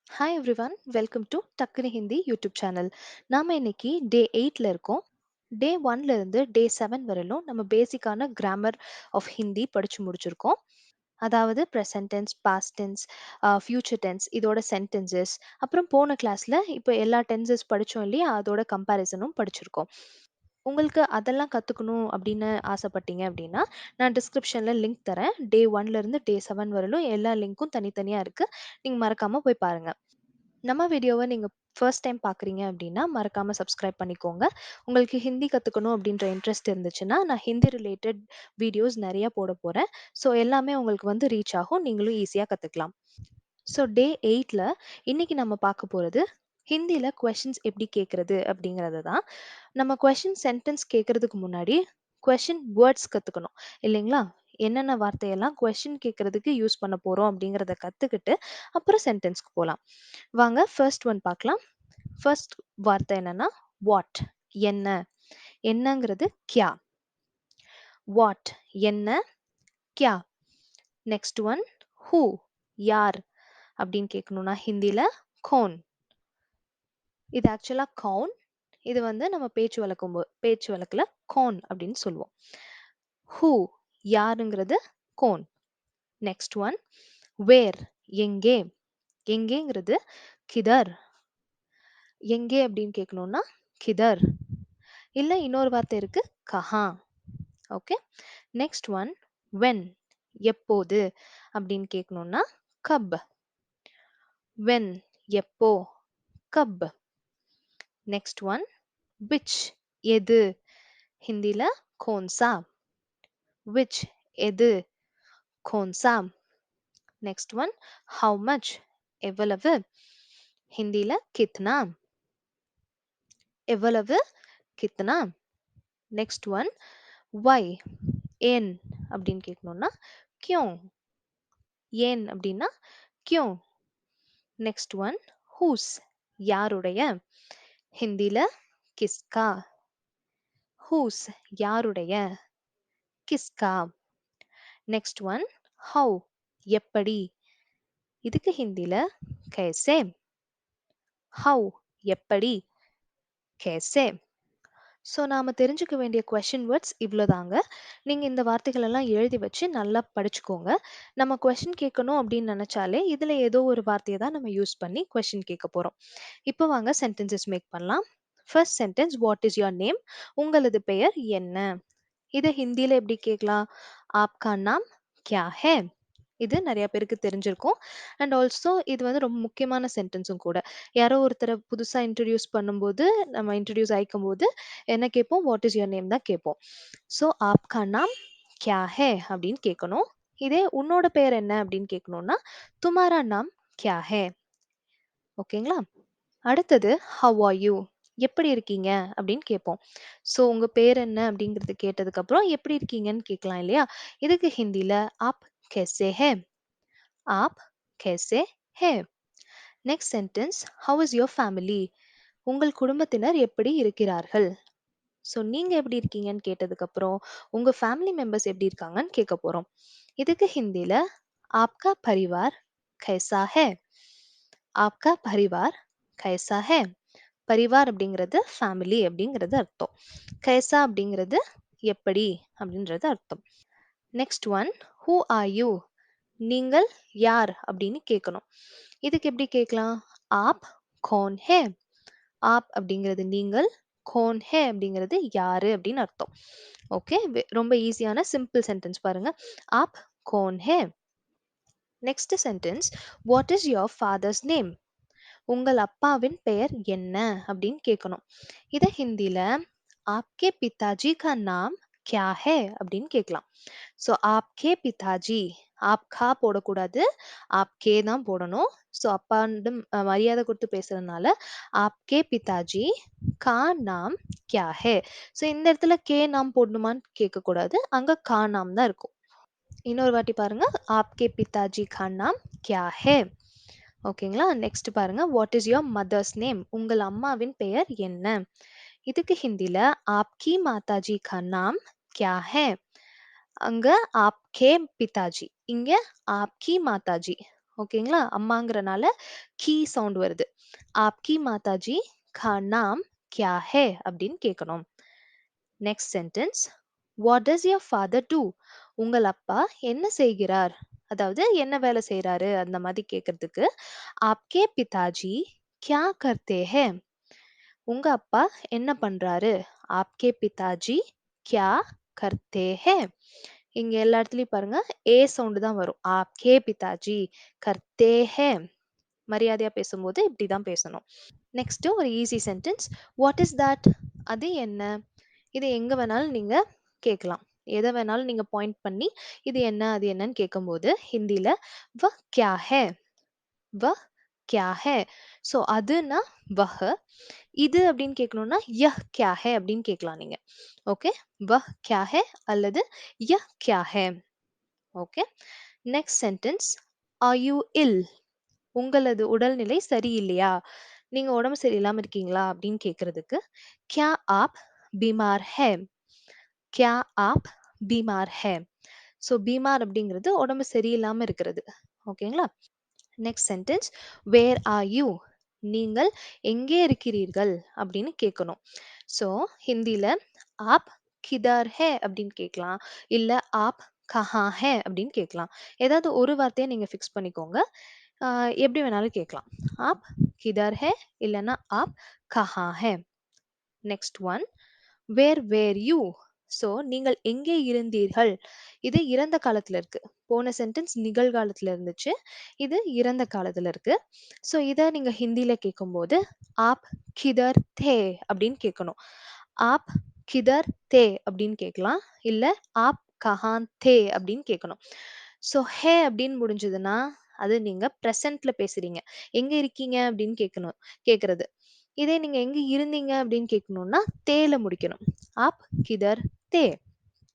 Hi everyone, welcome to டக்குனு Hindi YouTube channel. நாம இன்னைக்கு டே 8ல இருக்கோம். டே 1ல இருந்து டே 7 வரையிலும் நம்ம பேசிக்கான கிராமர் ஆஃப் ஹிந்தி படிச்சு முடிச்சிருக்கோம். அதாவது present tense, past tense, future tense, இதோட சென்டென்சஸ், அப்புறம் போன கிளாஸ்ல இப்போ எல்லா டென்சஸ் படிச்சோம் இல்லையா, அதோட கம்பேரிசனும் படிச்சிருக்கோம். உங்களுக்கு அதெல்லாம் கத்துக்கணும் அப்படின்னு ஆசைப்பட்டீங்க அப்படின்னா, நான் டிஸ்கிரிப்ஷன்ல லிங்க் தரேன். டே 1ல இருந்து டே 7 வரையிலும் எல்லா லிங்க்கும் தனித்தனியா இருக்கு. நீங்க மறக்காம போய் பாருங்க. நம்ம வீடியோவ நீங்க ஃபர்ஸ்ட் டைம் பார்க்குறீங்க அப்படின்னா, மறக்காம சப்ஸ்கிரைப் பண்ணிக்கோங்க. உங்களுக்கு ஹிந்தி கத்துக்கணும் அப்படின்ற இன்ட்ரெஸ்ட் இருந்துச்சுன்னா, நான் ஹிந்தி ரிலேட்டட் வீடியோஸ் நெறைய போடப் போறேன். ஸோ எல்லாமே உங்களுக்கு வந்து ரீச் ஆகும். நீங்களும் ஈஸியா கத்துக்கலாம். ஸோ டே 8ல இன்னைக்கு நம்ம பார்க்க போறது, ஹிந்தில கொஸ்டின்ஸ் எப்படி கேட்கறது அப்படிங்கிறது தான். நம்ம கொஸ்டின் சென்டென்ஸ் கேட்கறதுக்கு முன்னாடி, கொஸ்டின் வேர்ட்ஸ் கத்துக்கணும் இல்லைங்களா? என்னென்ன வார்த்தையெல்லாம் கொஸ்டின் கேட்கறதுக்கு யூஸ் பண்ண போறோம் அப்படிங்கிறத கத்துக்கிட்டு, அப்புறம் சென்டென்ஸ்க்கு போலாம். வாங்க ஃபர்ஸ்ட் ஒன் பார்க்கலாம். ஃபர்ஸ்ட் வார்த்தை என்னன்னா, வாட் என்ன? என்னங்கிறது கியா. வாட் என்ன? கியா. நெக்ஸ்ட் ஒன் ஹூ யார் அப்படின்னு கேட்கணும்னா ஹிந்தில கौन. இது ஆக்சுவலா கவுன். இது வந்து நம்ம பேச்சு வழக்குல கौन அப்படின்னு சொல்லுவோம். ஹூ யாருங்கிறது கौन. நெக்ஸ்ட் ஒன் வேர் எங்கே. எங்கேங்கிறது கிதர். எங்கே அப்படின்னு கேட்கணும்னா கிதர். இல்ல இன்னொரு வார்த்தை இருக்கு கஹா. ஓகே. நெக்ஸ்ட் ஒன் வென் எப்போது அப்படின்னு கேட்கணும்னா கப். வென் எப்போ கப். நெக்ஸ்ட் ஒன் விச் எது. ஹிந்தில கோன்சா. விச் எது கோன்சா. நெக்ஸ்ட் ஒன் ஹவு மச் எவ்வளவு. ஹிந்தில கித்னா. எவ்வளவு கித்னா. நெக்ஸ்ட் ஒன் வை ஏன் அப்படின்னு கேட்கணும்னா கியூ. ஏன் அப்படின்னா கியூ. நெக்ஸ்ட் ஒன் ஹூஸ் யாருடைய. ஹிந்தில கிஸ்கா. ஹூஸ் யாருடைய கிஸ்கா. நெக்ஸ்ட் ஒன் ஹவு எப்படி. இதுக்கு ஹிந்தில कैसे. ஹவு எப்படி कैसे. ஸோ நாம தெரிஞ்சுக்க வேண்டிய கொஸ்டின் வேர்ட்ஸ் இவ்வளோதாங்க. நீங்க இந்த வார்த்தைகள் எல்லாம் எழுதி வச்சு நல்லா படிச்சுக்கோங்க. நம்ம கொஸ்டின் கேட்கணும் அப்படின்னு நினைச்சாலே இதுல ஏதோ ஒரு வார்த்தையை தான் நம்ம யூஸ் பண்ணி கொஸ்டின் கேட்க போறோம். இப்போ வாங்க சென்டென்சஸ் மேக் பண்ணலாம். First sentence what is your name. உங்களது பெயர் என்ன. இதை ஹிந்தியில எப்படி கேட்கலாம். ஆப்கா நாம் கியா ஹே. இது நிறைய பேருக்கு தெரிஞ்சிருக்கும். அண்ட் ஆல்சோ இது வந்து ரொம்ப முக்கியமான சென்டென்ஸும் கூட. யாரோ ஒருத்தரை புதுசா இன்ட்ரடியூஸ் பண்ணும்போது, நம்ம இன்ட்ரடியூஸ் ஆயிக்கும்போது என்ன கேட்போம், வாட் இஸ் யுவர் நேம் தான் கேட்போம். ஸோ ஆப்கா நாம் கியா ஹே அப்படின்னு கேட்கணும். இதே உன்னோட பெயர் என்ன அப்படின்னு கேட்கணும்னா துமாரா நாம் கியா ஹே. ஓகேங்களா. அடுத்தது ஹவ் ஆர் யூ எப்படி இருக்கீங்க அப்படின்னு கேட்போம். ஸோ உங்க பேர் என்ன அப்படிங்கிறது கேட்டதுக்கு அப்புறம் எப்படி இருக்கீங்கன்னு கேட்கலாம் இல்லையா. இதுக்கு ஹிந்தில ஆப் कैसे है. आप कैसे है. Next sentence how is your family. உங்கள் குடும்பத்தினர் எப்படி இருக்கிறார்கள். ஸோ நீங்க எப்படி இருக்கீங்கன்னு கேட்டதுக்கு அப்புறம் உங்க ஃபேமிலி மெம்பர்ஸ் எப்படி இருக்காங்கன்னு கேட்க போறோம். இதுக்கு ஹிந்தில ஆப்கா பரிவார் கைசா ஹே. ஆப்கா பரிவார் கைசா ஹே. பரிவார் அப்படிங்கிறது ஃபேமிலி அப்படிங்கிறது அர்த்தம். கைசா அப்படிங்கிறது எப்படி அப்படின்றது அர்த்தம். Next one who are you. நீங்கள் யார் அப்படின்னு கேட்கணும். இதுக்கு எப்படி கேட்கலாம். ஆப் கौन है. ஆப் அப்படிங்கிறது நீங்கள், கौन है அப்படிங்கிறது யாரு அப்படின்னு அர்த்தம். ஓகே. ரொம்ப ஈஸியான சிம்பிள் சென்டென்ஸ் பாருங்க. ஆப் कौन है. Next sentence what is your father's name. உங்கள் அப்பாவின் பெயர் என்ன அப்படின்னு கேட்கணும். இத ஹிந்தில ஆப்கே பிதாஜி கா நாம் क्या है அப்படின்னு கேட்கலாம். ஸோ ஆப்கே பிதாஜி, ஆப்கா போடக்கூடாது, ஆப்கே தான் போடணும். ஸோ அப்பான்னு மரியாதை கொடுத்து பேசுறதுனால ஆப்கே பிதாஜி கா நாம் क्या है. ஸோ இந்த இடத்துல கே நாம் போடணுமான்னு கேட்கக்கூடாது, அங்க கா நாம் தான் இருக்கும். இன்னொரு வாட்டி பாருங்க. ஆப்கே பிதாஜி கா நாம் क्या है. ஓகேங்களா. நெக்ஸ்ட் பாருங்க. What is your mothers name. உங்கள் அம்மாவின் பெயர் என்ன. இதுக்கு ஹிந்தில ஆப்கி மாதாஜி கா நாம் क्या है. அங்க ஆப்கே பிதாஜி, இங்க ஆப்கி மாதாஜி. ஓகேங்களா? அம்மாங்கிறனால கி சவுண்ட் வருது. ஆப்கி மாதாஜி கா நாம் கியா ஹே அப்படின்னு கேட்கணும். Next sentence. What does your father do? உங்கள் அப்பா என்ன செய்கிறார்? அதாவது என்ன வேலை செய்றாரு அந்த மாதிரி கேட்கறதுக்கு ஆப்கே பிதாஜி கியா கர்த்தே ஹே? உங்க அப்பா என்ன பண்றாரு? ஆப்கே பிதாஜி கியா கர்த்தே ஹே? இங்க எல்லா இடத்துலயும் பாருங்க ஏ சவுண்ட் தான் வரும். ஆப்கே பிதாஜி கர்த்தே ஹே. மரியாதையா பேசும்போது இப்படிதான் பேசணும். நெக்ஸ்ட் ஒரு easy sentence. What is that? அது என்ன? இது எங்க வேணாலும் நீங்க கேட்கலாம். எதை வேணாலும் நீங்க பாயிண்ட் பண்ணி இது என்ன அது என்னன்னு கேட்கும்போது ஹிந்தில வ கியா ஹே? வ கியா ஹே? ஸோ அதுனா வஹ. இது அப்படின்னு கேட்கணும்னா யஹ் கியா ஹே அப்படின்னு கேட்கலாம் நீங்க. ஓகே. வஹ் கியா ஹே அல்லது யஹ் கியா ஹே. Okay. Next sentence. Are you ill? உங்களது உடல்நிலை சரியில்லையா? நீங்க உடம்பு சரியில்லாம இருக்கீங்களா அப்படின்னு கேட்கறதுக்கு கியா ஆப் பீமார் ஹே? கியா ஆப் பீமார் ஹே? ஸோ பீமார் அப்படிங்கிறது உடம்பு சரியில்லாம இருக்கிறது. ஓகேங்களா? Next sentence. Where are you? நீங்கள் எங்கே இருக்கிறீர்கள் அப்படின்னு கேட்கணும். ஸோ ஹிந்தில ஆப் கிதார் ஹே அப்படின்னு கேட்கலாம். இல்ல ஆப் கஹா ஹே அப்படின்னு கேட்கலாம். ஏதாவது ஒரு வார்த்தையை நீங்க ஃபிக்ஸ் பண்ணிக்கோங்க. எப்படி வேணாலும் கேட்கலாம். ஆப் கிதார் ஹே இல்லைன்னா ஆப் கஹா ஹே. Next one. Where were you? So நீங்கள் எங்கே இருந்தீர்கள்? இது இறந்த காலத்துல இருக்கு. போன சென்டென்ஸ் நிகழ்காலத்துல இருந்துச்சு. இது இறந்த காலத்துல இருக்கு. ஸோ இதை நீங்க ஹிந்தில கேட்கும்போது ஆப் கிதர் தே அப்படின்னு கேட்கணும். ஆப் கிதர் தே அப்படின்னு கேட்கலாம். இல்ல ஆப் கஹான் தே அப்படின்னு கேட்கணும். ஸோ ஹே அப்படின்னு முடிஞ்சதுன்னா அது நீங்க ப்ரெசன்ட்ல பேசுறீங்க. எங்க இருக்கீங்க அப்படின்னு கேட்கறது. இதே நீங்க எங்க இருந்தீங்க அப்படின்னு கேட்கணும்னா தேல முடிக்கணும். ஆப் கிதர் தே.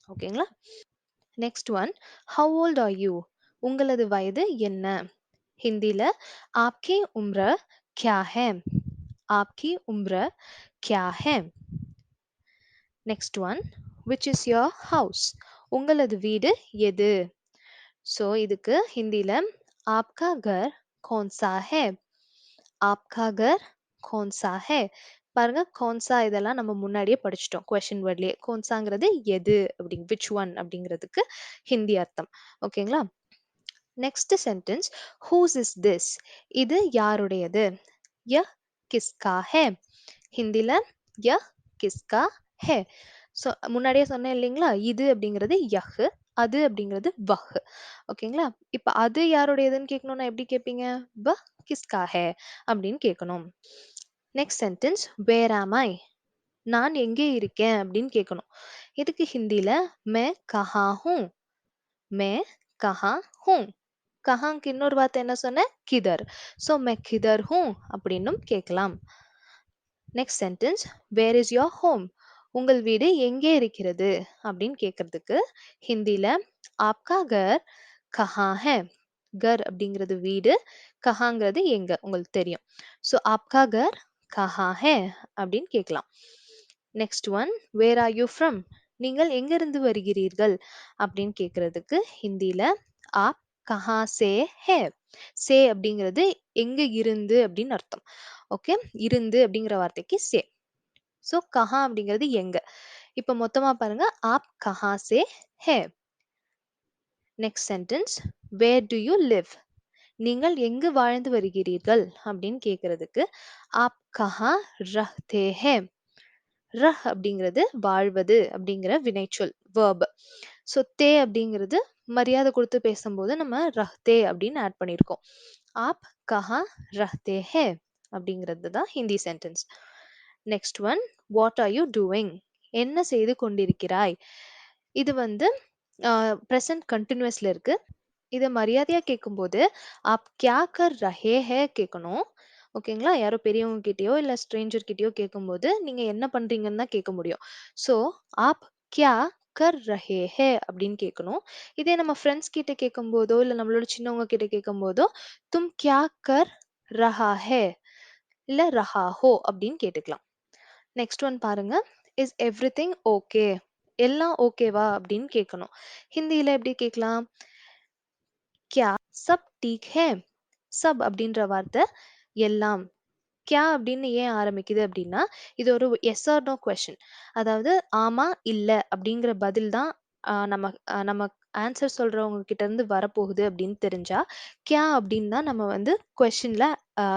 ஓகேங்களா? Next one. How old are you? உங்களது வயது என்ன? ஹிந்தில ஆப்கி உம்ர கியா ஹே? ஆப்கி உம்ர கியா ஹே? Next one. Which is your house? உங்களது வீடு எது? ஸோ இதுக்கு ஹிந்தில ஆப்கா கர் கௌன்சா ஹே? ஆப்கா கர் கௌன்சா ஹே? பாருங்க கௌன்சா இதெல்லாம் நம்ம முன்னாடியே படிச்சிட்டோம் கொஸ்டின் வேர்ட்லயே. கௌன்சாங்கிறது எது அப்படிங்க விச் ஒன் அப்படிங்கிறதுக்கு ஹிந்தி அர்த்தம். ஓகேங்களா? Next sentence. Whose is this? இது யாருடையது? யஹ் கிஸ்கா ஹே? ஹிந்தில யஹ் கிஸ்கா ஹே? ஸோ முன்னாடியே சொன்னேன் இல்லைங்களா? இது அப்படிங்கிறது யஹ், அது அப்படிங்கிறது வஹ். ஓகேங்களா? இப்ப அது யாருடையதுன்னு கேட்கணும்னா எப்படி கேட்பீங்க? வ கிஸ்கா ஹே அப்படின்னு கேட்கணும். Next sentence. வேர் ஆம் ஐ? நான் எங்கே இருக்கேன் அப்படின்னு கேட்கணும். இதுக்கு ஹிந்தில மே கஹா ஹூ? May Kanha who? கஹாங்க்கு இன்னொரு வார்த்தை என்ன சொன்னேன்? கிதர். ஸோ மே கிதர் ஹூ அப்படின்னும் கேட்கலாம். Next sentence. Where is your home? உங்கள் வீடு எங்கே இருக்கிறது அப்படின்னு கேட்கறதுக்கு ஹிந்தில ஆப்கா கர் கஹா ஹே? கர் அப்படிங்கிறது வீடு, கஹாங்கிறது எங்க உங்களுக்கு தெரியும். ஸோ ஆப்கா கர் கஹா ஹே அப்படின்னு கேட்கலாம். Next one. Where are you from? நீங்கள் எங்கிருந்து வருகிறீர்கள் அப்படின்னு கேட்கறதுக்கு ஹிந்தில ஆப் கஹா சே ஹே? சே அப்படிங்கிறது எங்க இருந்து அப்படின்னு அர்த்தம். ஓகே. இருந்து அப்படிங்கிற வார்த்தைக்கு சே. ஸோ கஹா அப்படிங்கிறது எங்க. இப்ப மொத்தமா பாருங்க. ஆப் கஹா சே ஹே? Next sentence. Where do you live? நீங்கள் எங்கு வாழ்ந்து வருகிறீர்கள் அப்படின்னு கேட்கறதுக்கு ஆப் கஹா ரஹ்தே ஹே? ரஹ் அப்படிங்கிறது வாழ்வது அப்படிங்கிற வினைச்சொல் வேர்ப். ஸோ தே அப்படிங்கிறது மரியாதை கொடுத்து பேசும்போது நம்ம ரஹ்தே அப்படின்னு ஆட் பண்ணியிருக்கோம். ஆப் கஹா ரஹ்தே ஹே அப்படிங்கிறது தான் Hindi sentence. Next one. What are you doing? என்ன செய்து கொண்டிருக்கிறாய்? இது வந்து ப்ரெசன்ட் கண்டினியூஸ்ல இருக்கு. இத மரியாதையா கேட்கும்போது ஆப் கியா கர் ரஹே ஹே கேட்கணும். ஓகேங்களா? யாரோ பெரியவங்க கிட்டயோ இல்ல ஸ்ட்ரேஞ்சர் கிட்டயோ கேட்கும்போது நீங்க என்ன பண்றீங்கன்னு தான் கேட்க முடியும். ஸோ ஆப் கியா கர் ரஹே ஹே அப்படின்னு கேட்கணும். இதே நம்ம ஃப்ரெண்ட்ஸ் கிட்ட கேட்கும்போதோ இல்ல நம்மளோட சின்னவங்க கிட்ட கேட்கும்போதோ தும் கியா கர் ரஹா ஹே இல்ல ரஹா ஹோ அப்படின்னு கேட்டுக்கலாம். நெக்ஸ்ட் ஒன் பாருங்க. Is everything okay? எல்லாம் ஓகேவா அப்படின்னு கேட்கணும். ஹிந்தியில எப்படி கேட்கலாம்? क्या सब ठीक है? சப் அப்படின்ற வார்த்தை எல்லாம். கியா அப்படின்னு ஏன் ஆரம்பிக்குது அப்படின்னா, இது ஒரு எஸ் ஆர் நோ கொஸ்டின். அதாவது ஆமா, இல்ல அப்படிங்கிற பதில் தான் நம்ம ஆன்சர் சொல்றவங்க கிட்ட இருந்து வரப்போகுது அப்படின்னு தெரிஞ்சா, கியா அப்படின்னு தான் நம்ம வந்து கொஸ்டின்ல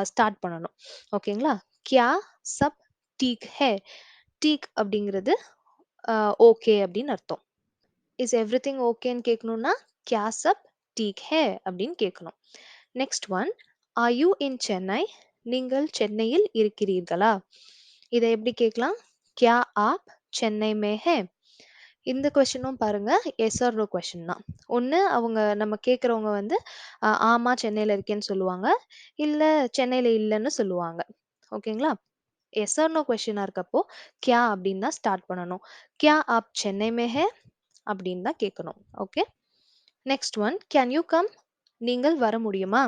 ஸ்டார்ட் பண்ணணும். ஓகேங்களா? கியா சப் டீக் ஹே. டீக் அப்படிங்கிறது ஓகே அப்படின்னு அர்த்தம். இஸ் எவ்ரிதிங் ஓகேன்னு கேட்கணும்னா, "क्या सब ठीक है?" அப்படின்னு கேட்கணும். Next one, "are you in Chennai?" நீங்கள் சென்னையில் இருக்கிறீர்களா? இதை எப்படி கேட்கலாம்? "क्या आप चेन्नई में हैं?" இந்த கொஸ்டினும் பாருங்க எஸ் ஆர் நோ கொஸ்டின் தான். ஒண்ணு அவங்க நம்ம கேட்கறவங்க வந்து ஆமா சென்னையில இருக்கேன்னு சொல்லுவாங்க. இல்ல சென்னையில இல்லன்னு சொல்லுவாங்க. ஓகேங்களா? எஸ் ஆர் நோ கொஸ்டினா இருக்கப்போ, "क्या" அப்படின்னு தான் ஸ்டார்ட் பண்ணணும். "क्या आप चेन्नई में हैं?" அப்படின்னு தான் கேட்கணும். Okay. Next one, can you come? நீங்கள் வர முடியுமா?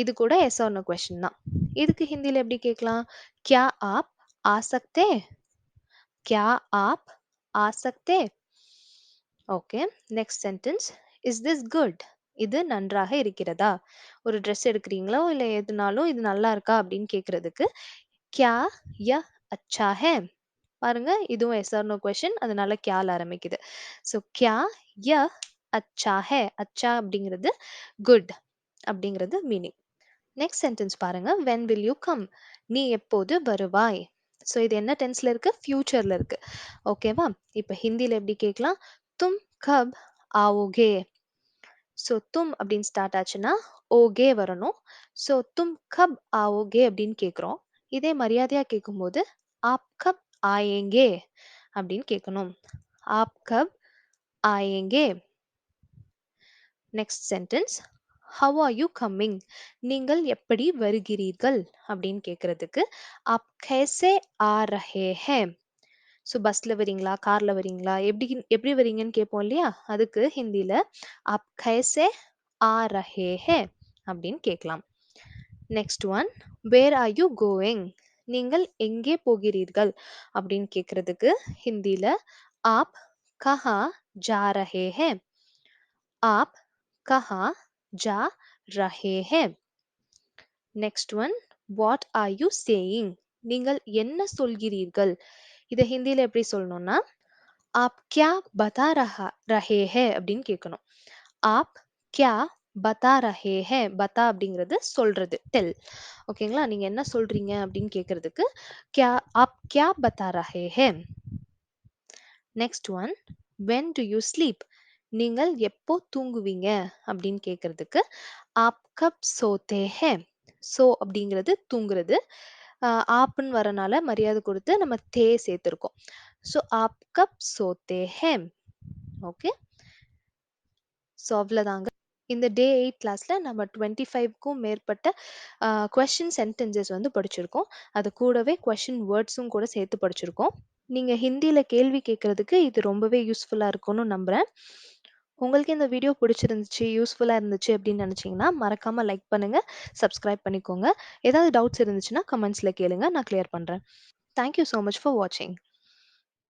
இது கூட எஸ் ஆர் நோ கொஸ்டின் தான். இதுக்கு ஹிந்தில எப்படி கேட்கலாம்? क्या आप आ सकते? क्या आप आ सकते? Okay. Next sentence, is this good? இது நன்றாக இருக்கிறதா? ஒரு ட்ரெஸ் எடுக்கிறீங்களோ இல்ல எதுனாலும் இது நல்லா இருக்கா அப்படின்னு கேட்கறதுக்கு क्या यह अच्छा है? பாருங்க இதுவும் எஸ் ஆர் நோ கொஸ்டின், அதனால கியால ஆரம்பிக்குது. ஸோ கியா ய அச்சா ஹே. அச்சா அப்படிங்கிறது குட் அப்படிங்கிறது மீனிங். நெக்ஸ்ட் சென்டென்ஸ் பாருங்க, வென் வில் யூ கம்? நீ எப்போது வருவாய்? ஸோ இது என்ன டென்ஸ்ல இருக்கு? ஃபியூச்சர்ல இருக்கு. ஓகேவா? இப்போ ஹிந்தில எப்படி கேட்கலாம்? தும் கப் आओगे? ஸோ தும் அப்படின்னு ஸ்டார்ட் ஆச்சுன்னா ஓகே வரணும். ஸோ தும் கப் आओगे அப்படின்னு கேட்குறோம். இதே மரியாதையா கேட்கும்போது ஆப் கப் ஆயேங்கே அப்படின்னு கேட்கணும். ஆப் கப் ஆயேங்கே. Next sentence, how are you coming? நீங்கள் எப்படி வருகிறீர்கள் அப்படின்னு கேட்கறதுக்கு ஆப் கைசே ஆ ரஹே ஹே. ஸோ பஸ்ல வரீங்களா, கார்ல வரீங்களா, எப்படி எப்படி வரீங்கன்னு கேட்போம் இல்லையா? அதுக்கு ஹிந்தில ஆப் கைசே ஆ ரஹே ஹே அப்படின்னு கேட்கலாம். Next one, where are you going? நீங்கள் எங்கே போகிறீர்கள் அப்படின்னு கேட்கறதுக்கு ஹிந்தில ஆப் கஹா ஜா ரஹே ஹே. ஆப் கஹா ஜா ரஹே ஹே. Next one, what are you saying? நீங்கள் என்ன சொல்கிறீர்கள்? இதை ஹிந்தில எப்படி சொல்லணும்னா, आप क्या बता रहे हैं அப்படின்னு கேட்கணும். आप क्या बता रहे हैं? பத்தா அப்படிங்கிறது சொல்றது, டெல். ஓகேங்களா? நீங்க என்ன சொல்றீங்க அப்படின்னு கேட்கறதுக்கு क्या आप क्या बता रहे हैं? Next one, when do you sleep? நீங்கள் எப்போ தூங்குவீங்க அப்படின்னு கேட்கறதுக்கு आप कब सोते हैं? சோ அப்படிங்கிறது தூங்குறது. ஆப்னு வரனால மரியாதை கொடுத்து நம்ம தே சேர்த்திருக்கோம். ஸோ आप कब सोते हैं? ஓகே. ஸோ அவ்வளோதாங்க. இந்த டே 8 கிளாஸ்ல நம்ம 25க்கும் மேற்பட்ட கொஸ்டின் சென்டென்சஸ் வந்து படிச்சிருக்கோம். அது கூடவே கொஸ்டின் வேர்ட்ஸும் கூட சேர்த்து படிச்சிருக்கோம். நீங்க ஹிந்தியில கேள்வி கேட்கறதுக்கு இது ரொம்பவே யூஸ்ஃபுல்லா இருக்கும்னு நம்புறேன். உங்களுக்கு இந்த வீடியோ பிடிச்சிருந்துச்சு, யூஸ்ஃபுல்லா இருந்துச்சு அப்படின்னு நினைச்சீங்கன்னா மறக்காம லைக் பண்ணுங்க, சப்ஸ்கிரைப் பண்ணிக்கோங்க. ஏதாவது டவுட்ஸ் இருந்துச்சுன்னா கமெண்ட்ஸ்ல கேளுங்க, நான் கிளியர் பண்றேன். Thank you so much for வாட்சிங்.